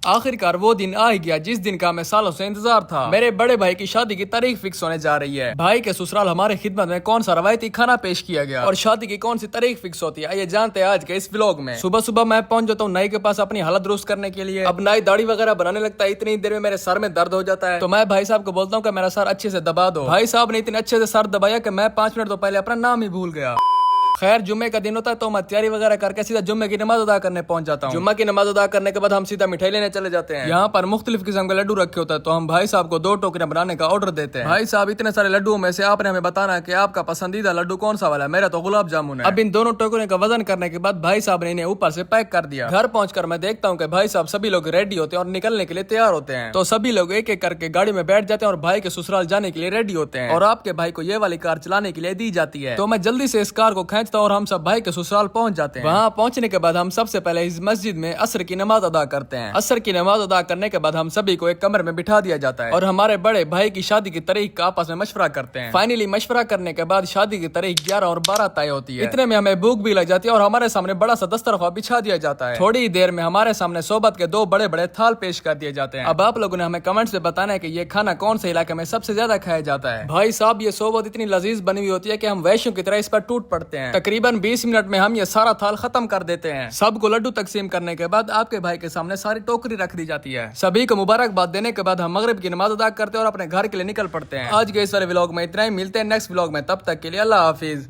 آخرکار وہ دن آ ہی گیا جس دن کا میں سالوں سے انتظار تھا۔ میرے بڑے بھائی کی شادی کی تاریخ فکس ہونے جا رہی ہے۔ بھائی کے سسرال ہمارے خدمت میں کون سا روایتی کھانا پیش کیا گیا اور شادی کی کون سی تاریخ فکس ہوتی ہے، یہ جانتے ہیں آج کے اس ولاگ میں۔ صبح صبح میں پہنچ جاتا ہوں نائی کے پاس اپنی حالت درست کرنے کے لیے۔ اب نائی داڑھی وغیرہ بنانے لگتا ہے، اتنی دیر میں میرے سر میں درد ہو جاتا ہے، تو میں بھائی صاحب کو بولتا ہوں کہ میرا سر اچھے سے دبا دو۔ بھائی صاحب نے اتنے اچھے سے سر دبایا کہ میں 5 منٹ تو پہلے اپنا نام ہی بھول گیا۔ خیر جمعے کا دن ہوتا ہے تو میں تیاری وغیرہ کر کے سیدھا جمعے کی نماز ادا کرنے پہنچ جاتا ہوں۔ جمعہ کی نماز ادا کرنے کے بعد ہم سیدھا مٹھائی لینے چلے جاتے ہیں۔ یہاں پر مختلف قسم کے لڈو رکھے ہوتے ہیں تو ہم بھائی صاحب کو 2 ٹوکریاں بنانے کا آرڈر دیتے ہیں۔ بھائی صاحب اتنے سارے لڈوؤں میں سے آپ نے ہمیں بتانا ہے کہ آپ کا پسندیدہ لڈو کون سا والا ہے۔ میرا تو گلاب جامن ہے۔ اب ان دونوں ٹوکریوں کا وزن کرنے کے بعد بھائی صاحب نے انہیں اوپر سے پیک کر دیا۔ گھر پہنچ کر میں دیکھتا ہوں کہ بھائی صاحب سبھی لوگ ریڈی ہوتے ہیں اور نکلنے کے لیے تیار ہوتے ہیں، تو سبھی لوگ ایک ایک کر کے گاڑی میں بیٹھ جاتے ہیں اور بھائی کے سسرال جانے کے لیے ریڈی ہوتے ہیں، اور آپ کے بھائی کو یہ والی کار چلانے کے لیے دی جاتی ہے۔ تو میں جلدی سے اس کار کو کھینچتا ہوں اور ہم سب بھائی کے سسرال پہنچ جاتے ہیں۔ وہاں پہنچنے کے بعد ہم سب سے پہلے اس مسجد میں عصر کی نماز ادا کرتے ہیں۔ عصر کی نماز ادا کرنے کے بعد ہم سبھی کو ایک کمرے میں بٹھا دیا جاتا ہے اور ہمارے بڑے بھائی کی شادی کی تاریخ کا آپس میں مشورہ کرتے ہیں۔ فائنلی مشورہ کرنے کے بعد شادی کی تاریخ 11 اور 12 طے ہوتی ہے۔ اتنے میں ہمیں بھوک بھی لگ جاتی ہے اور ہمارے سامنے بڑا سا دسترخوان بچھا دیا جاتا ہے۔ تھوڑی ہی دیر میں ہمارے سامنے صحبت کے 2 بڑے بڑے تھال پیش کر دیے جاتے ہیں۔ اب آپ لوگوں نے ہمیں کمنٹ سے بتانا ہے کہ یہ کھانا کون سے علاقے میں سب سے زیادہ کھایا جاتا ہے۔ بھائی صاحب یہ صحبت اتنی لذیذ بنی ہوئی ہوتی ہے کہ ہم ویشنو کی طرح اس پر ٹوٹ پڑتے ہیں۔ تقریباً 20 منٹ میں ہم یہ سارا تھال ختم کر دیتے ہیں۔ سب کو لڈو تقسیم کرنے کے بعد آپ کے بھائی کے سامنے ساری ٹوکری رکھ دی جاتی ہے۔ سبھی کو مبارکباد دینے کے بعد ہم مغرب کی نماز ادا کرتے ہیں اور اپنے گھر کے لیے نکل پڑتے ہیں۔ آج کے اس والے ولاگ میں اتنا ہی، ملتے ہیں نیکسٹ ولاگ میں، تب تک کے لیے اللہ حافظ۔